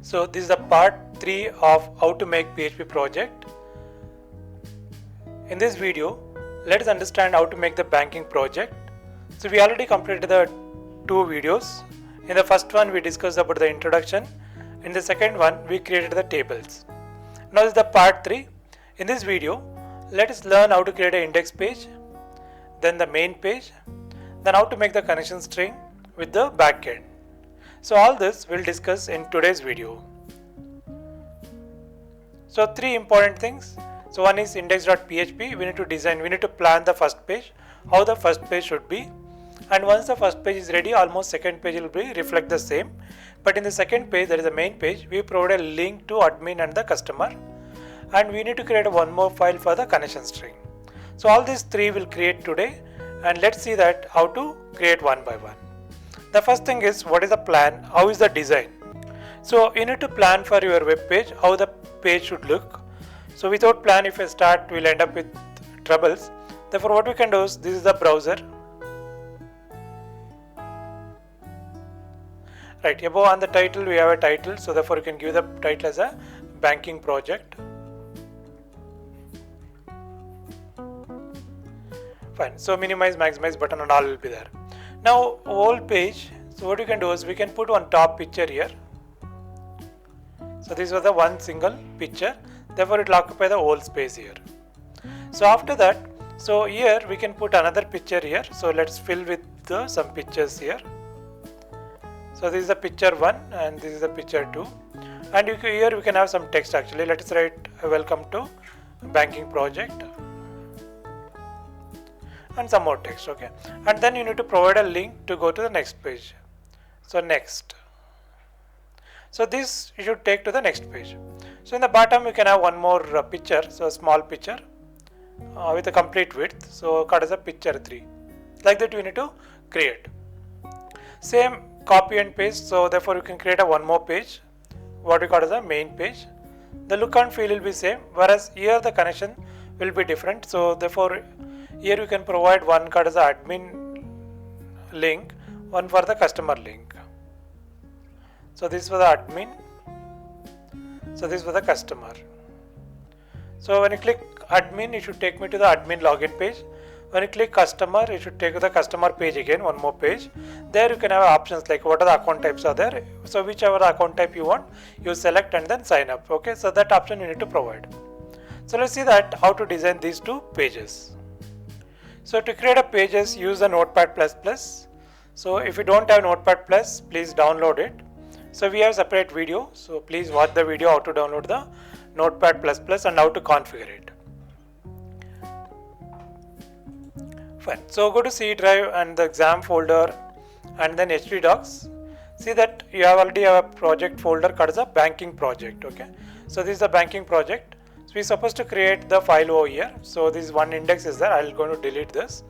So this is the part 3 of how to make PHP project. In this video, let us understand how to make the banking project. So we already completed the 2 videos. In the first one we discussed about the introduction. In the second one we created the tables. Now this is the part 3. In this video, let us learn how to create an index page, then the main page, then how to make the connection string with the backend. So all this we'll discuss in today's video. So 3 important things. So one is index.php. We need to plan the first page, how the first page should be. And once the first page is ready, almost second page will be reflect the same. But in the second page, that is the main page, we provide a link to admin and the customer. And we need to create one more file for the connection string. So all these 3 will create today, and let's see that how to create one by one. The first thing is, what is the plan? How is the design? So you need to plan for your web page, how the page should look. So without plan, if I start, we'll end up with troubles. Therefore what we can do is, this is the browser. Right, above on the title we have a title, so therefore you can give the title as a banking project. Fine, so minimize, maximize button and all will be there. Now whole page, so what you can do is we can put one top picture here. So this was the one single picture, therefore it will occupy the whole space here. So after that, so here we can put another picture here. So let's fill with some pictures here. So this is the picture 1 and this is the picture 2, and here we can have some text actually. Let us write welcome to banking project and some more text, okay. And then you need to provide a link to go to the next page. So next. So this you should take to the next page. So in the bottom you can have one more picture, so a small picture with a complete width, so called as a picture 3. Like that you need to create. Same copy and paste, so therefore you can create a one more page, what we call as a main page. The look and feel will be same, whereas here the connection will be different. So therefore here you can provide one called as a admin link, one for the customer link. So this for the admin, so this for the customer. So when you click admin, it should take me to the admin login page. When you click customer, it should take you to the customer page again, one more page. There you can have options like what are the account types are there. So whichever account type you want, you select and then sign up. Okay, so that option you need to provide. So let's see that how to design these 2 pages. So to create a pages, use the Notepad++. So if you don't have Notepad+, please download it. So we have separate video. So please watch the video how to download the Notepad++ and how to configure it. Fine. So go to C drive and the exam folder and then HD docs. See that you have already have a project folder called as a banking project. Okay. So this is the banking project. So we're supposed to create the file over here. So this one index is there. I'm going to delete this.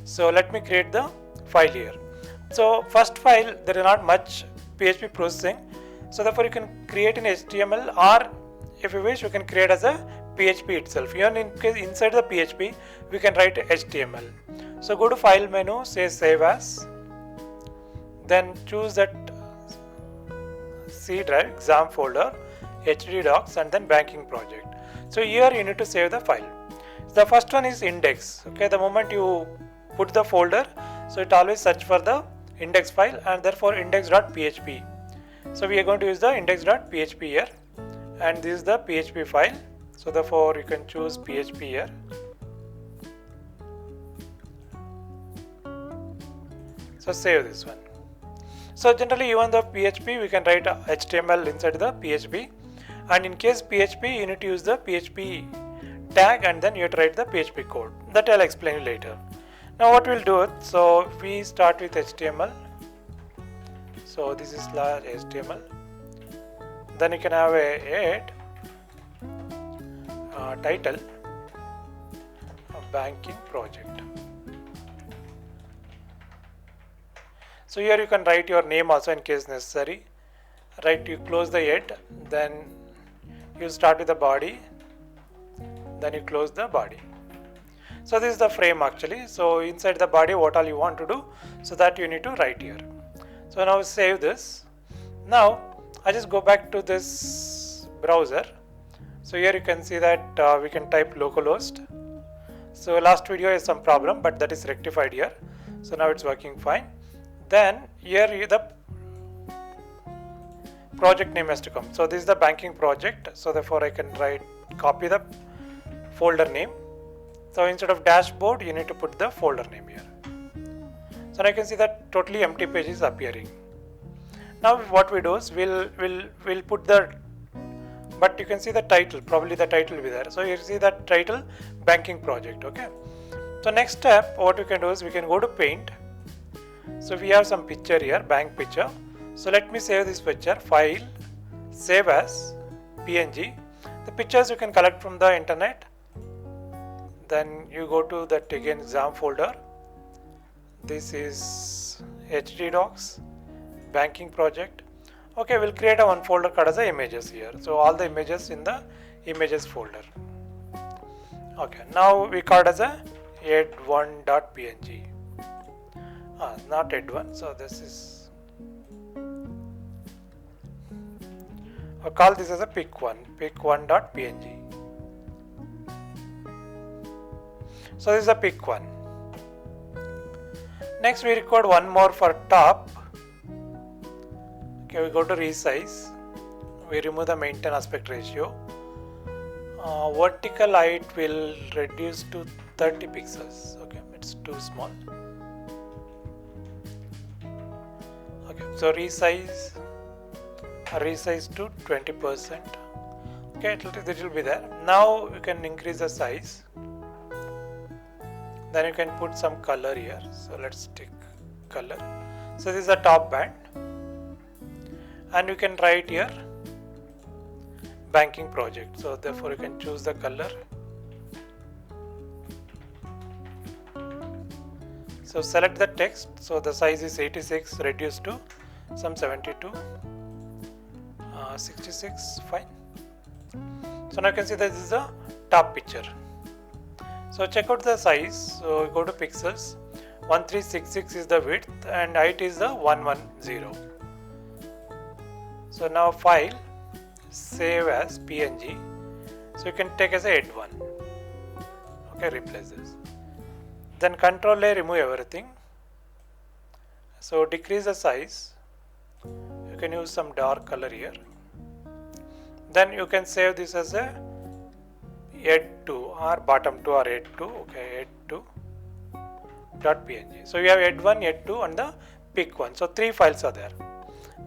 So let me create the file here. So first file, there is not much PHP processing. So therefore you can create in HTML, or if you wish you can create as a PHP itself. Even in case inside the PHP we can write HTML. So go to file menu, say save as, then choose that C drive, exam folder, HD docs and then banking project. So here you need to save the file. The first one is index. Okay, the moment you put the folder, so it always search for the index file and therefore index.php. So we are going to use the index.php here, and this is the PHP file. So therefore you can choose PHP here. So save this one. So generally even the PHP we can write HTML inside the PHP, and in case PHP you need to use the PHP tag and then you have to write the PHP code. That I'll explain you later. Now what we'll do it, so we start with HTML. So this is large HTML. Then you can have a add title banking project. So here you can write your name also in case necessary. Right, you close the head, then you start with the body, then you close the body. So this is the frame actually. So inside the body what all you want to do, so that you need to write here. So now save this. Now I just go back to this browser. So here you can see that we can type localhost. So last video is some problem, but that is rectified here. So now it's working fine. Then here the project name has to come. So this is the banking project. So therefore I can copy the folder name. So instead of dashboard, you need to put the folder name here. So now you can see that totally empty page is appearing. Now what we do is we'll put the, but you can see the title, probably the title will be there. So you see that title, banking project. Okay. So next step, what we can do is we can go to paint. So we have some picture here, bank picture. So let me save this picture, file, save as PNG. The pictures you can collect from the internet. Then you go to that again exam folder. This is HD docs, banking project. Okay, we'll create a one folder called as the images here. So all the images in the images folder. Okay, now we call it as a ed1.png. Not ed1, so this is, I'll call this as a pic1, pic1.png. So this is a pic1. Next we record one more for top. Okay, we go to resize. We remove the maintain aspect ratio. Vertical height will reduce to 30 pixels. Okay, it's too small. Okay, so resize to 20%. Okay, it will be there. Now you can increase the size. Then you can put some color here. So let's take color. So this is the top band. And you can write here banking project. So therefore you can choose the color. So select the text. So the size is 86 reduced to some 72. 66, fine. So now you can see that this is the top picture. So check out the size. So go to pixels. 1366 is the width and height is the 110. So now file, save as PNG. So you can take as a ed1. Okay, replace this. Then Control A, remove everything. So decrease the size. You can use some dark color here. Then you can save this as a ed2 or bottom 2 or ed2. Okay, ed2.png. So you have ed1, ed2 and the pic1. So 3 files are there.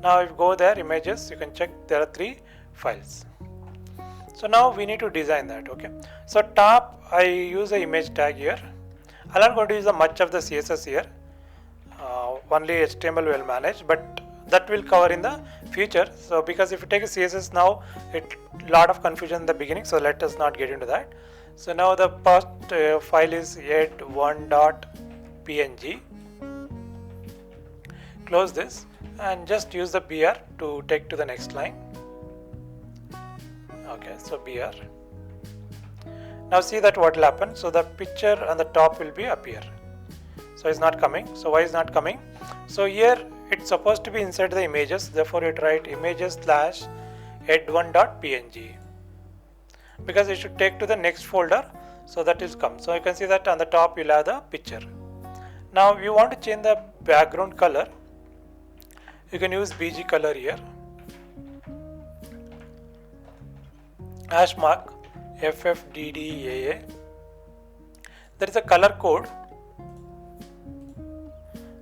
Now if you go there, images, you can check there are 3 files. So now we need to design that. Okay. So top, I use the image tag here. I'm not going to use much of the CSS here. Only HTML will manage, but that will cover in the future. So because if you take a CSS now, it lot of confusion in the beginning. So let us not get into that. So now the first file is ed1.png. Close this and just use the BR to take to the next line. Okay, so BR. Now see that what will happen. So the picture on the top will be appear. So it's not coming. So why is not coming? So here it's supposed to be inside the images. Therefore you write images/ed1.png because it should take to the next folder. So that is come. So you can see that on the top you'll have the picture. Now you want to change the background color. You can use BG color here. Hash mark FFDDAA. There is a color code.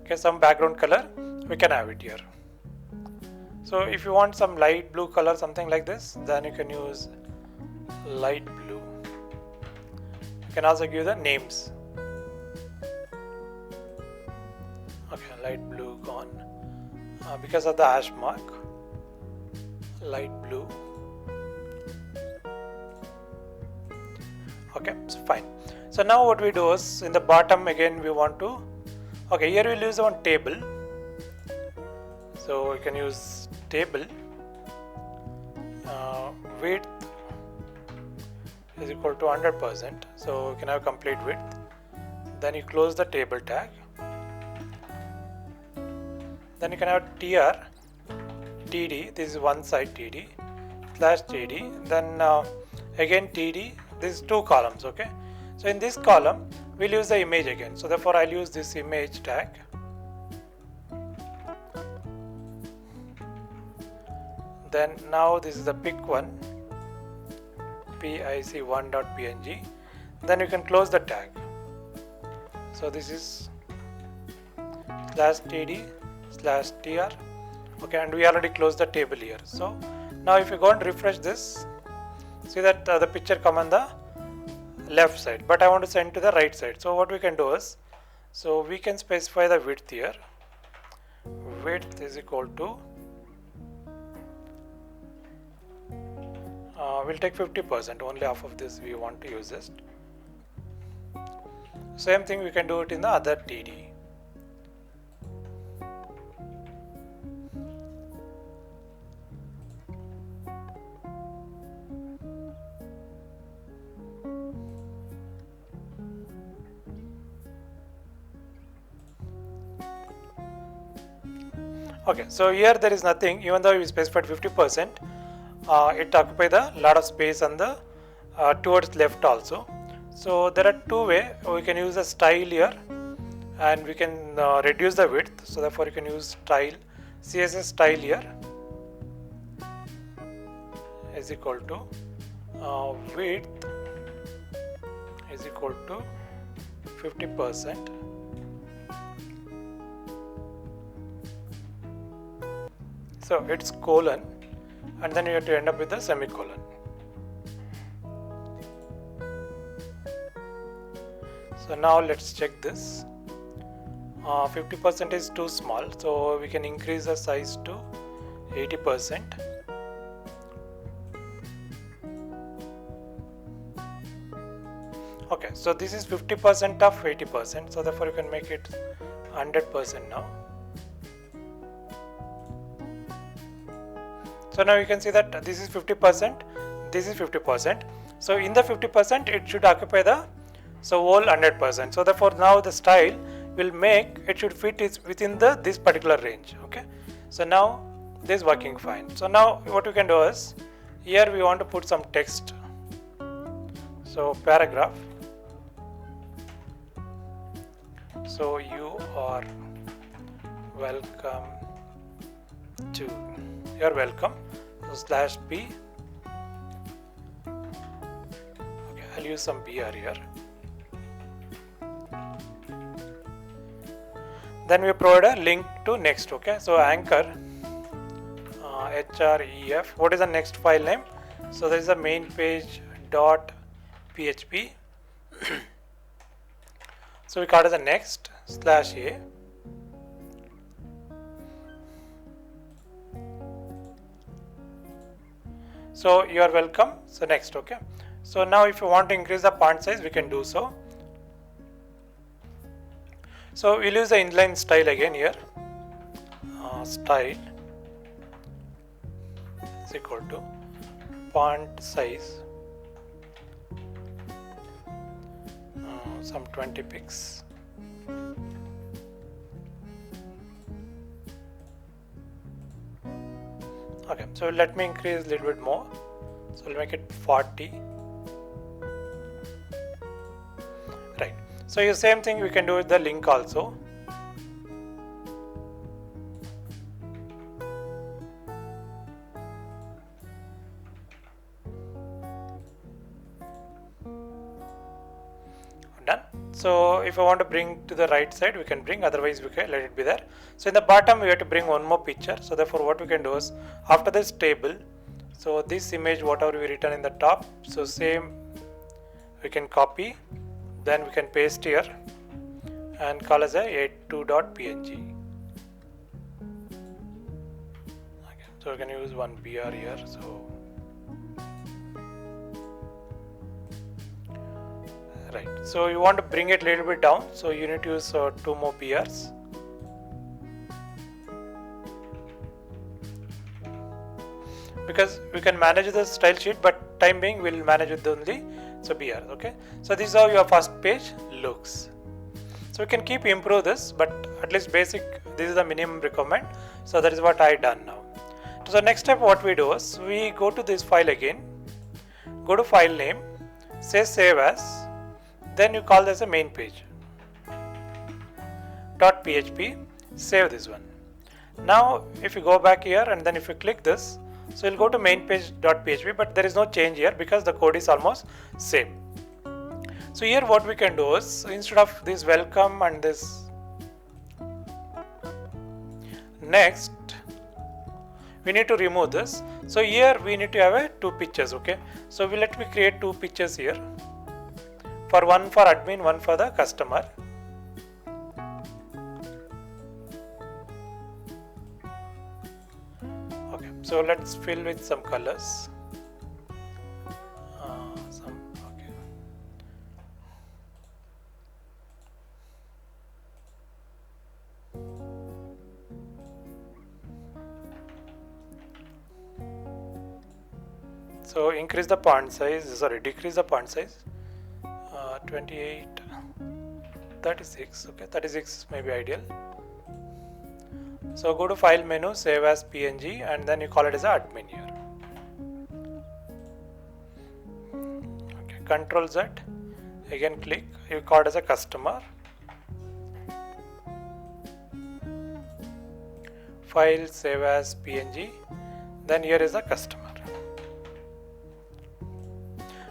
Okay, some background color, we can have it here. So if you want some light blue color, something like this, then you can use light blue. You can also give the names. Okay, light blue gone because of the hash mark. Light blue. Okay, so fine. So now what we do is in the bottom again we want to, okay, here we'll use one table. So we can use table. Width is equal to 100%. So you can have complete width. Then you close the table tag. Then you can have tr td, this is one side td slash td, then again td, this is two columns. Okay, so in this column we'll use the image again, so therefore I'll use this image tag. Then now this is the pic one, pic1.png, then you can close the tag. So this is slash td slash tr. Okay, and we already closed the table here. So now if you go and refresh this, see that the picture come on the left side, but I want to send to the right side. So what we can do is, so we can specify the width here. Width is equal to, we'll take 50%, only half of this we want to use this. Same thing we can do it in the other td. Okay, so here there is nothing, even though we specified 50%, it occupies a lot of space on the towards left also. So there are two ways we can use a style here, and we can reduce the width. So therefore you can use style, CSS style here is equal to width is equal to 50%. So it's colon, and then you have to end up with a semicolon. So now let's check this. 50% is too small, so we can increase the size to 80%. Okay, so this is 50% of 80%, so therefore you can make it 100% now. So now you can see that this is 50%, this is 50%. So in the 50% it should occupy the whole 100%. So therefore now the style will make it should fit within this particular range. Okay. So now this is working fine. So now what we can do is, here we want to put some text. So paragraph. So you are welcome to. You're welcome. So slash b. Okay, I'll use some br here. Then we provide a link to next. Okay, so anchor href. What is the next file name? So there is a main page dot php. So we call it as a next slash a. So you are welcome. So next. Okay. So now if you want to increase the font size, we can do so. So we'll use the inline style again here. Style is equal to font size some 20 pixels. Okay, so let me increase a little bit more. So I'll make it 40. Right. So the same thing we can do with the link also. Done. So if I want to bring to the right side, we can bring, otherwise we can let it be there. So in the bottom we have to bring one more picture. So therefore what we can do is, after this table, so this image whatever we written in the top, so same we can copy, then we can paste here and call as a 82.png. Okay, so we can use one br here. So right, so you want to bring it a little bit down, so you need to use 2 more BRs. Because we can manage the style sheet, but time being we'll manage with only BR. Okay, so this is how your first page looks. So we can keep improve this, but at least basic, this is the minimum requirement. So that is what I done now. So next step what we do is we go to this file again, go to file name, say save as, then you call this a main page .php, save this one. Now if you go back here and then if you click this, so you'll go to main page.php, but there is no change here because the code is almost same. So here what we can do is, instead of this welcome and this next, we need to remove this. So here we need to have two pictures, okay? So let me create two pictures here, for one for admin, one for the customer. Okay, so let's fill with some colors. So increase the font size, decrease the font size, 28, 36, okay, 36 may be ideal. So go to file menu, save as PNG, and then you call it as admin here. Okay, Control Z, again click, you call it as a customer. File, save as PNG, then here is the customer.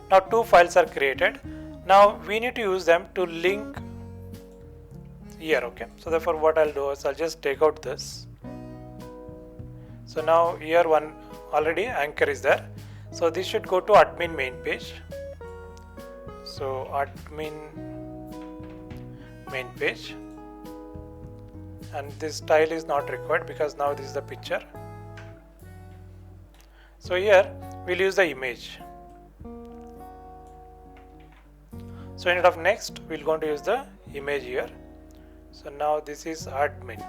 Now two files are created. Now we need to use them to link here, okay? So therefore what I'll do is I'll just take out this. So now here one already anchor is there. So this should go to admin main page. So admin main page. And this style is not required because now this is the picture. So here we'll use the image. So instead of next, we're going to use the image here. So now this is admin.png.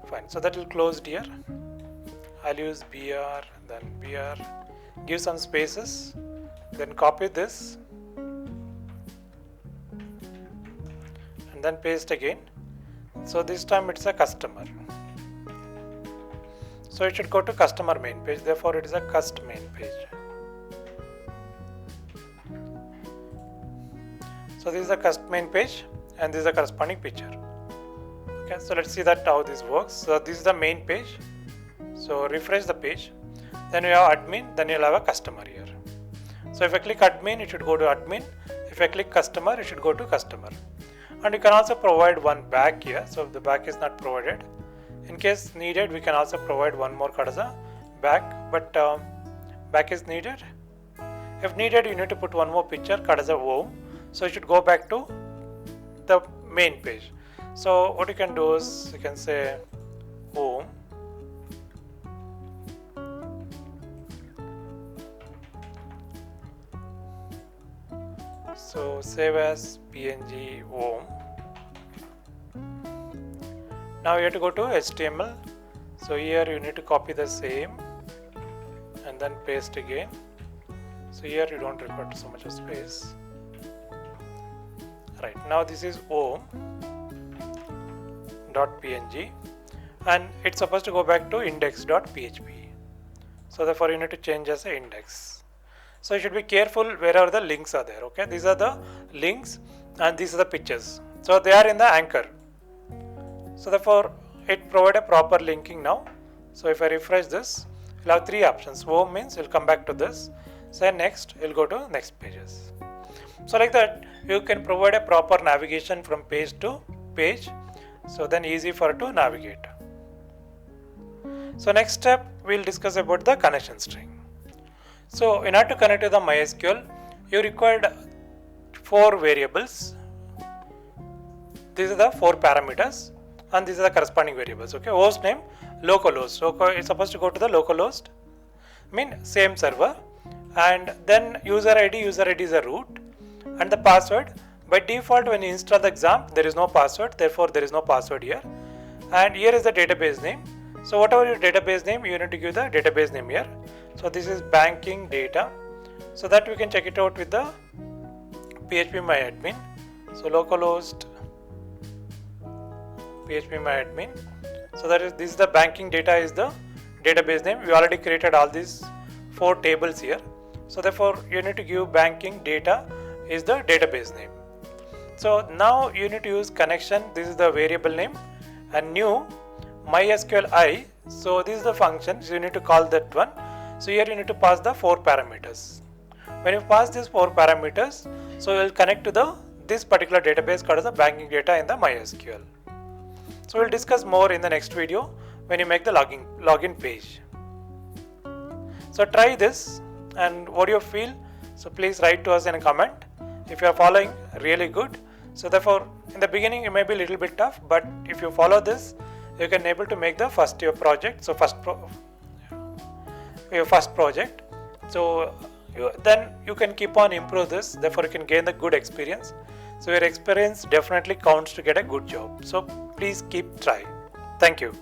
Fine. So that will close here. I'll use br, then br, give some spaces, then copy this, and then paste again. So this time it's a customer. So it should go to customer main page. Therefore, it is a cust main page. So this is the cust main page, and this is the corresponding picture. Okay, so let's see that how this works. So this is the main page. So refresh the page. Then you have admin. Then you'll have a customer here. So if I click admin, it should go to admin. If I click customer, it should go to customer. And you can also provide one back here. So if the back is not provided, in case needed, we can also provide one more card as a back. But back is needed. If needed, you need to put one more picture card as a home. So you should go back to the main page. So what you can do is you can say home. So save as PNG home. Now you have to go to HTML. So here you need to copy the same and then paste again. So here you don't require so much of space. Right, now this is home.png and it's supposed to go back to index.php. So therefore you need to change as an index. So you should be careful wherever the links are there. Okay, these are the links and these are the pictures. So they are in the anchor. So therefore it provides a proper linking now. So if I refresh this, you'll have three options. Home means you'll come back to this. Say next, you'll go to next pages. So like that, you can provide a proper navigation from page to page. So then easy for it to navigate. So next step, we'll discuss about the connection string. So in order to connect to the MySQL, you required 4 variables. These are the 4 parameters and these are the corresponding variables. Okay, host name, localhost. So it's supposed to go to the localhost, same server, and then user ID is a root, and the password. By default, when you install the XAMPP, there is no password, therefore there is no password here. And here is the database name. So whatever your database name, you need to give the database name here. So this is banking data. So that we can check it out with the PHP MyAdmin. So localhost phpMyAdmin. So this is the banking data is the database name. We already created all these 4 tables here. So therefore you need to give banking data is the database name. So now you need to use connection. This is the variable name, and new MySQL I. So this is the function. So you need to call that one. So here you need to pass the 4 parameters. When you pass these 4 parameters, so you will connect to this particular database called as the banking data in the MySQL. So we'll discuss more in the next video when you make the login page. So try this, and what do you feel? So please write to us in a comment. If you are following, really good. So therefore in the beginning it may be a little bit tough, but if you follow this, you can able to make the your project. So your first project. So then you can keep on improve this. Therefore you can gain the good experience. So your experience definitely counts to get a good job. So please keep trying. Thank you.